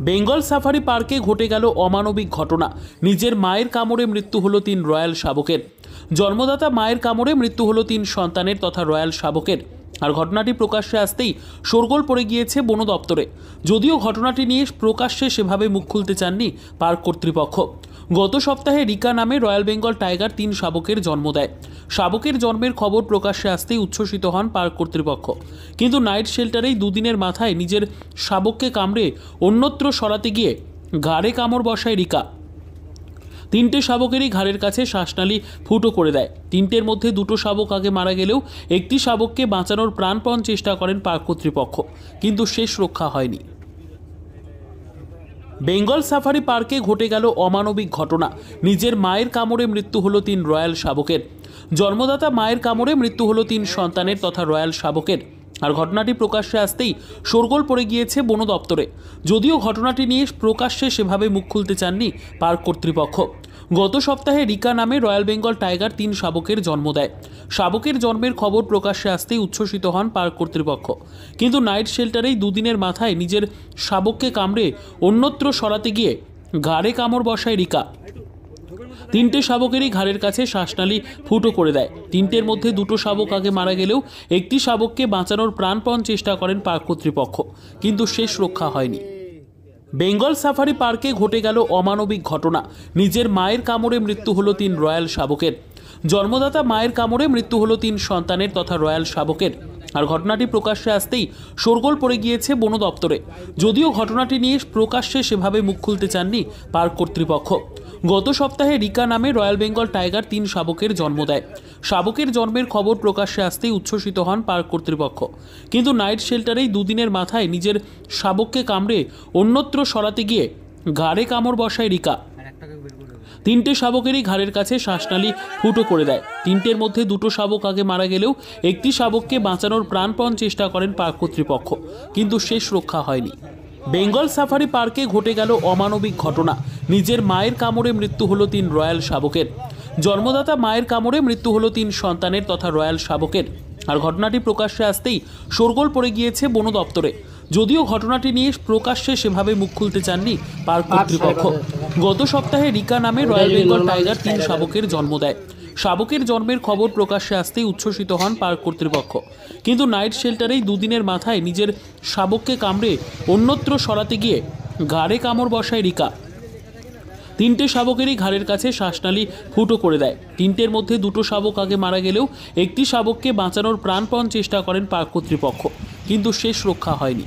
Bengal safari পার্কে ঘটে গেল অমানবিক ঘটনা। নিজের মায়ের কামড়ে মৃত্যু হলো 3 রয়্যাল শাবকের। জন্মদাতা মায়ের কামড়ে মৃত্যু হলো 3 সন্তানের তথা রয়্যাল শাবকের। আর ঘটনাটি প্রকাশ্যে আসতেই শোরগোল পড়ে গিয়েছে বন দপ্তরে। যদিও ঘটনাটি নিয়ে প্রকাশ্যে সেভাবে মুখ খুলতে চাননি পার্ক কর্তৃপক্ষ। গত সপ্তাহে রিকা নামে রয়্যাল বেঙ্গল টাইগার 3 শাবকের জন্ম দেয়। শাবকের জন্মের খবর প্রকাশ্যে আসতেই উচ্ছ্বসিত হন পার্ক কর্তৃপক্ষ। কিন্তু নাইট শেল্টারেই দুদিনের মাথায় নিজের শাবককে কামড়ে অন্যত্র সরাতে গিয়ে ঘাড়ে কামড় বসায় রিকা। 3টে শাবকেরই ঘাড়ের কাছে শ্বাসনালী ফুটো করে দেয়। 3টের মধ্যে 2টো শাবক আগে মারা গেলেও একটি শাবককে বাঁচানোর প্রাণপণ চেষ্টা করেন পার্ক কর্তৃপক্ষ, কিন্তু শেষ রক্ষা হয়নি। বেঙ্গল সাফারি পার্কে ঘটে গেল অমানবিক ঘটনা। নিজের মায়ের কামড়ে মৃত্যু হলো 3 রয়্যাল শাবকের। জন্মদাতা মায়ের কামড়ে মৃত্যু হলো 3 সন্তানের তথা রয়্যাল শাবকের। আর ঘটনাটি প্রকাশ্যে আসতেই শোরগোল পড়ে গিয়েছে বন দপ্তরে। যদিও ঘটনাটি নিয়ে প্রকাশ্যে সেভাবে মুখ খুলতে চাননি পার্ক কর্তৃপক্ষ। গত সপ্তাহে রিকা নামে রয়্যাল বেঙ্গল টাইগার 3 শাবকের জন্ম দেয়। শাবকের জন্মের খবর প্রকাশ্যে আসতেই উচ্ছ্বসিত হন পার্ক কর্তৃপক্ষ। কিন্তু নাইট শেল্টারেই দুদিনের মাথায় নিজের শাবককে কামড়ে অন্যত্র সরাতে গিয়ে ঘাড়ে কামড় বসায় রিকা। 3টে শাবকেরই ঘাড়ের কাছে শ্বাসনালী ফুটো করে দেয়। 3টের মধ্যে 2টো শাবক আগে মারা গেলেও একটি শাবককে বাঁচানোর প্রাণপণ চেষ্টা করেন পার্ক কর্তৃপক্ষ, কিন্তু শেষ রক্ষা হয়নি। বেঙ্গল সাফারি পার্কে ঘটে গেল অমানবিক ঘটনা। নিজের মায়ের কামড়ে মৃত্যু হলো 3 রয়্যাল শাবকের। জন্মদাতা মায়ের কামড়ে মৃত্যু হলো 3 সন্তানের তথা রয়্যাল শাবকের। আর ঘটনাটি প্রকাশ্যে আসতেই শোরগোল পড়ে গিয়েছে বন দপ্তরে। যদিও ঘটনাটি নিয়ে প্রকাশ্যে সেভাবে মুখ খুলতে চাননি পার্ক কর্তৃপক্ষ। গত সপ্তাহে রিকা নামে রয়্যাল বেঙ্গল টাইগার 3 শাবকের জন্ম দেয়। শাবকের জন্মের খবর প্রকাশ্যে আসতেই উচ্ছ্বসিত হন পার্ক কর্তৃপক্ষ। কিন্তু নাইট শেল্টারেই দুদিনের মাথায় নিজের শাবককে কামড়ে অন্যত্র সরাতে গিয়ে ঘাড়ে কামড় বসায় রিকা। 3টে শাবকেরই ঘাড়ের কাছে শ্বাসনালী ফুটো করে দেয়। 3টের মধ্যে 2টো শাবক আগে মারা গেলেও একটি শাবককে বাঁচানোর প্রাণপণ চেষ্টা করেন পার্ক কর্তৃপক্ষ, কিন্তু শেষ রক্ষা হয়নি। বেঙ্গল সাফারি পার্কে ঘটে গেল অমানবিক ঘটনা। নিজের মায়ের কামড়ে মৃত্যু হলো 3 রয়্যাল শাবকের। জন্মদাতা মায়ের কামড়ে মৃত্যু হলো 3 সন্তানের তথা রয়্যাল শাবকের। আর ঘটনাটি প্রকাশ্যে আসতেই শোরগোল পড়ে গিয়েছে বন দপ্তরে। যদিও ঘটনাটি নিয়ে প্রকাশ্যে সেভাবে মুখ খুলতে চাননি পার্ক কর্তৃপক্ষ। গত সপ্তাহে রিকা নামে রয়্যাল বেঙ্গল টাইগার 3 শাবকের জন্ম দেয়। শাবকের জন্মের খবর প্রকাশ্যে আসতেই উচ্ছ্বসিত হন পার্ক কর্তৃপক্ষ। কিন্তু নাইট শেল্টারেই দুদিনের মাথায় নিজের শাবককে কামড়ে অন্যত্র সরাতে গিয়ে ঘাড়ে কামড় বসায় রিকা। 3টে শাবকেরই ঘাড়ের কাছে শ্বাসনালী ফুটো করে দেয়। 3টের মধ্যে 2টো শাবক আগে মারা গেলেও একটি শাবককে বাঁচানোর প্রাণপণ চেষ্টা করেন পার্ক কর্তৃপক্ষ, কিন্তু শেষ রক্ষা হয়নি।